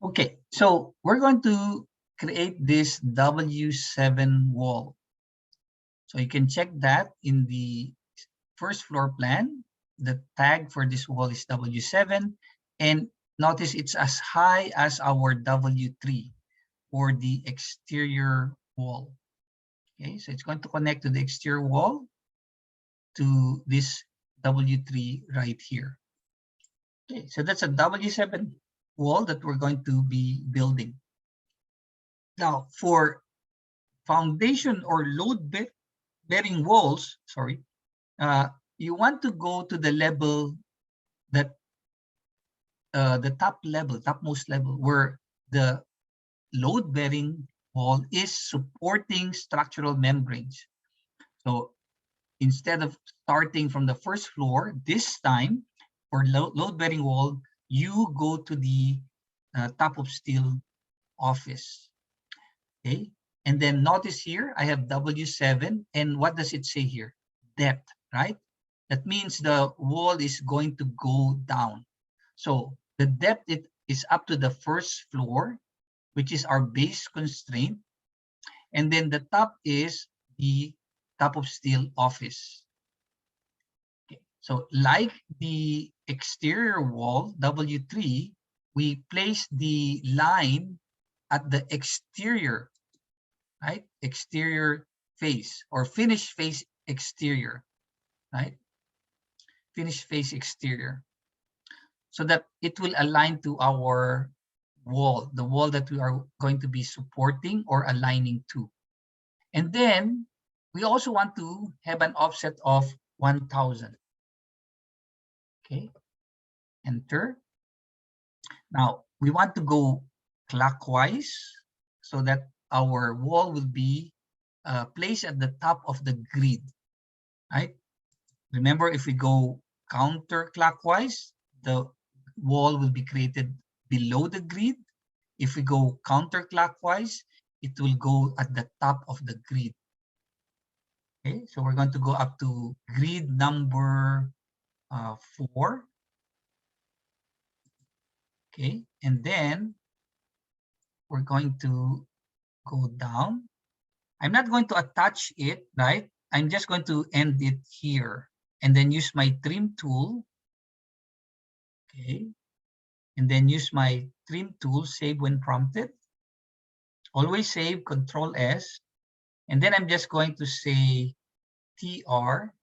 Okay, so we're going to create this W7 wall. So you can check that in the first floor plan. The tag for this wall is W7, and notice it's as high as our W3 for the exterior wall. Okay, so it's going to connect to the exterior wall to this W3 right here. Okay, so that's a W7 wall that we're going to be building. Now, for foundation or load-bearing walls, sorry, you want to go to the level that the topmost level, where the load-bearing wall is supporting structural membranes. So instead of starting from the first floor, this time for load-bearing wall, you go to the top of steel office. Okay, and then notice here I have W7, and what does it say here? Depth, right? That means the wall is going to go down. So the depth is up to the first floor, which is our base constraint, and then the top is the top of steel office. Okay. So like the exterior wall, W3, we place the line at the exterior, right? Exterior face or finished face exterior, right? Finished face exterior. So that it will align to our wall, the wall that we are going to be supporting or aligning to. And then we also want to have an offset of 1000. Okay, enter. Now we want to go clockwise so that our wall will be placed at the top of the grid, right? Remember, if we go counterclockwise, the wall will be created below the grid. If we go counterclockwise, it will go at the top of the grid. Okay, so we're going to go up to grid number 4. Okay, and then we're going to go down. I'm not going to attach it, right? I'm just going to end it here and then use my trim tool. Okay, and then use my trim tool, save when prompted. Always save, Control S, and then I'm just going to say TR.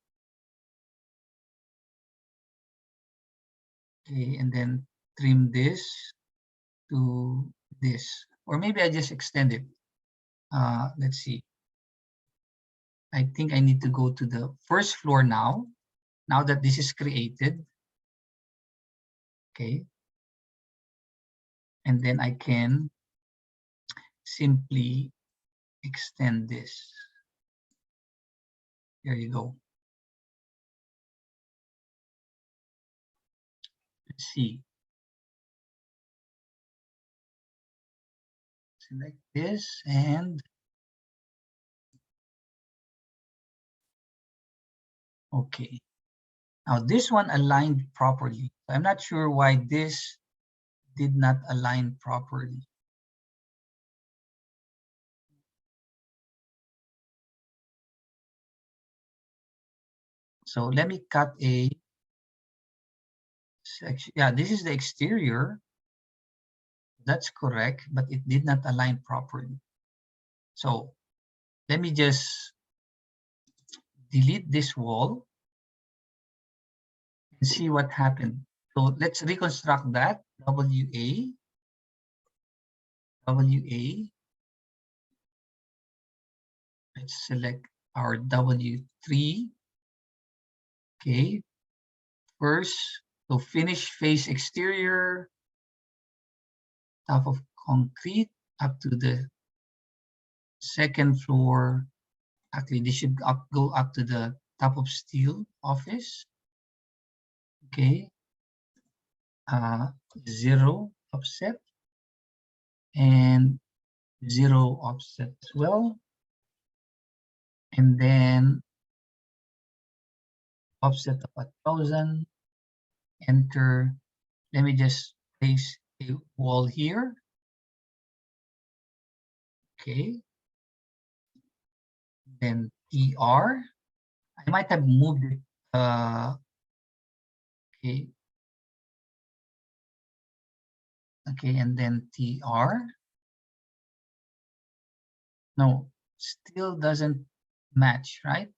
Okay, and then trim this to this, or maybe I just extend it. Let's see. I think I need to go to the first floor now that this is created. Okay, and then I can simply extend this. There you go. Let's see. Select this and okay. Now this one aligned properly. I'm not sure why this did not align properly. So let me cut a section. Yeah, this is the exterior. That's correct, but it did not align properly. So let me just delete this wall and see what happened. So let's reconstruct that. WA. Let's select our W3. Okay. First, so finish face exterior, top of concrete, up to the second floor. Actually, this should go up to the top of steel office. Okay. 0 offset and 0 offset as well. And then offset of 1000. Enter. Let me just place a wall here. Okay. Then TR. I might have moved it. Okay. Okay, and then TR. No, still doesn't match, right?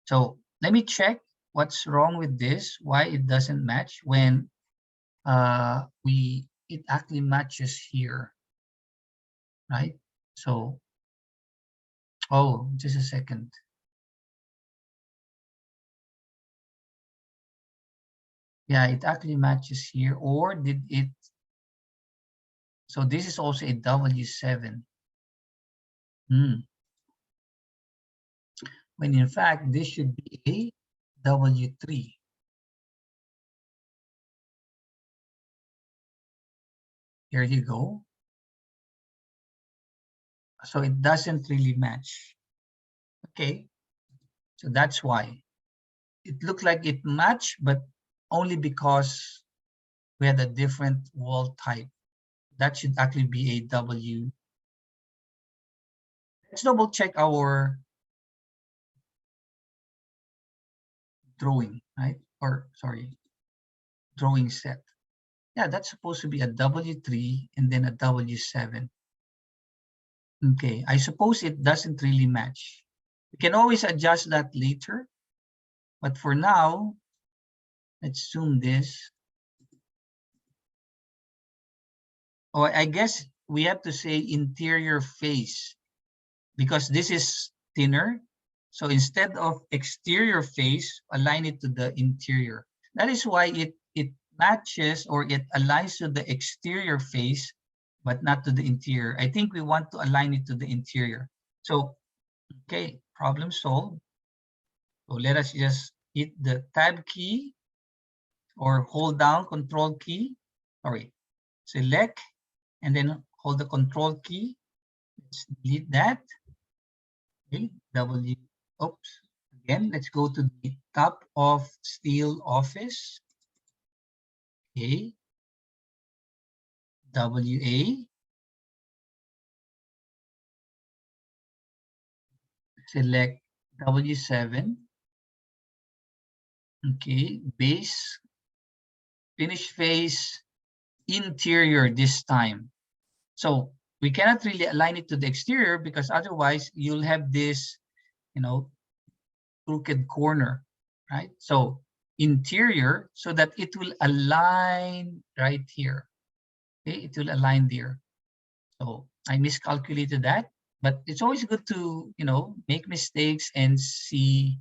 So let me check what's wrong with this, why it doesn't match when it actually matches here, right? So, oh, just a second. Yeah, it actually matches here, or did it? So this is also a W7. When in fact, this should be a W3. Here you go. So it doesn't really match. Okay, so that's why. It looked like it matched, but only because we had a different wall type. That should actually be a W. Let's double check our drawing, right? Or sorry, drawing set. Yeah, that's supposed to be a W3 and then a W7. Okay, I suppose it doesn't really match. We can always adjust that later, but for now, let's zoom this. Oh, I guess we have to say interior face because this is thinner. So instead of exterior face, align it to the interior. That is why it matches or it aligns to the exterior face, but not to the interior. I think we want to align it to the interior. So, okay, problem solved. So let us just hit the tab key or hold down control key. Sorry, select and then hold the control key. Let's delete that. Okay, oops. Again, let's go to the top of steel office. Okay, WA. Select W7. Okay, base, finish face, interior this time. So we cannot really align it to the exterior because otherwise you'll have this, crooked corner, right? So interior so that it will align right here. Okay, it will align there. So I miscalculated that, but it's always good to, make mistakes and see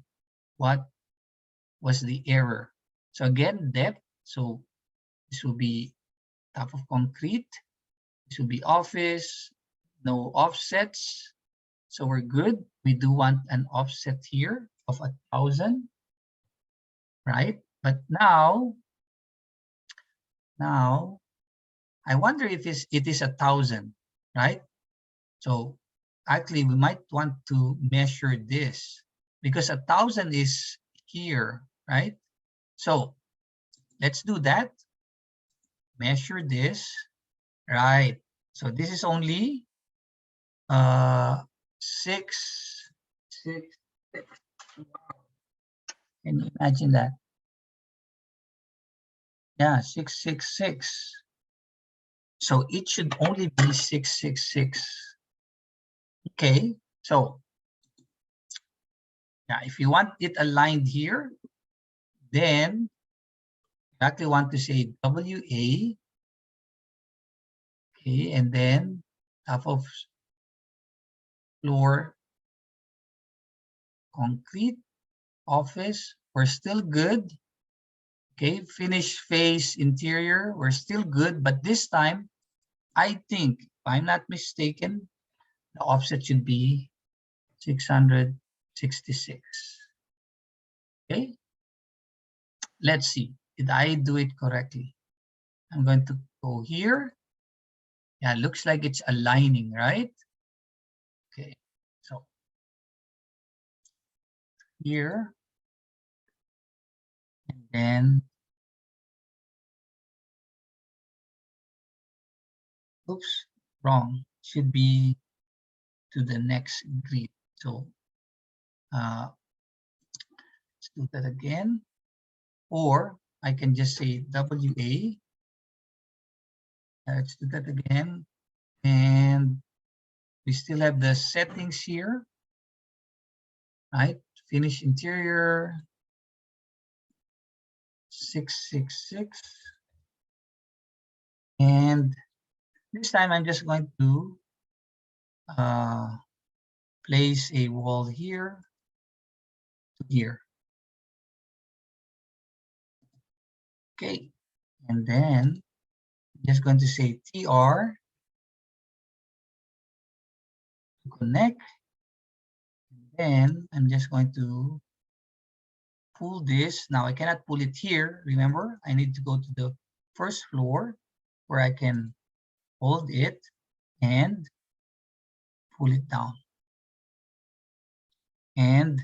what was the error. So again, depth. So this will be top of concrete. This will be office, no offsets. So we're good. We do want an offset here of 1,000, right? But now I wonder if it is 1,000, right? So actually we might want to measure this because 1,000 is here, right? So let's do that. Measure this, right? So this is only six, six, six. Can you imagine that? Yeah, 666. So it should only be 666. Okay, so yeah, if you want it aligned here, then you actually want to say WA, okay, and then top of floor concrete office, we're still good. Okay, finish face interior, we're still good, but this time, I think, if I'm not mistaken, the offset should be 666. Okay, let's see. Did I do it correctly? I'm going to go here. Yeah, looks like it's aligning, right? Okay, so here, and then, oops, wrong. Should be to the next grid. So let's do that again. Or I can just say WA. Let's do that again. And we still have the settings here, right? Finish interior 666. And this time I'm just going to place a wall here to here. Okay. And then I'm just going to say TR to connect. And then I'm just going to pull this. Now I cannot pull it here. Remember, I need to go to the first floor where I can hold it and pull it down. And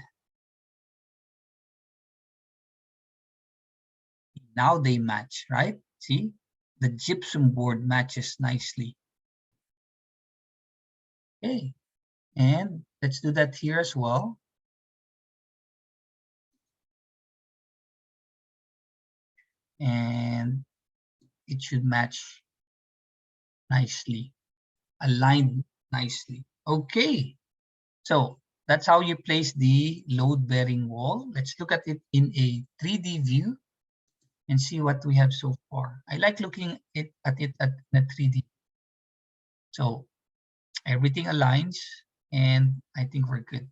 now they match, right? See, the gypsum board matches nicely. Okay, and let's do that here as well. And it should match nicely, aligned nicely. Okay, so that's how you place the load-bearing wall. Let's look at it in a 3D view and see what we have so far. I like looking at it at the 3D. So everything aligns and I think we're good.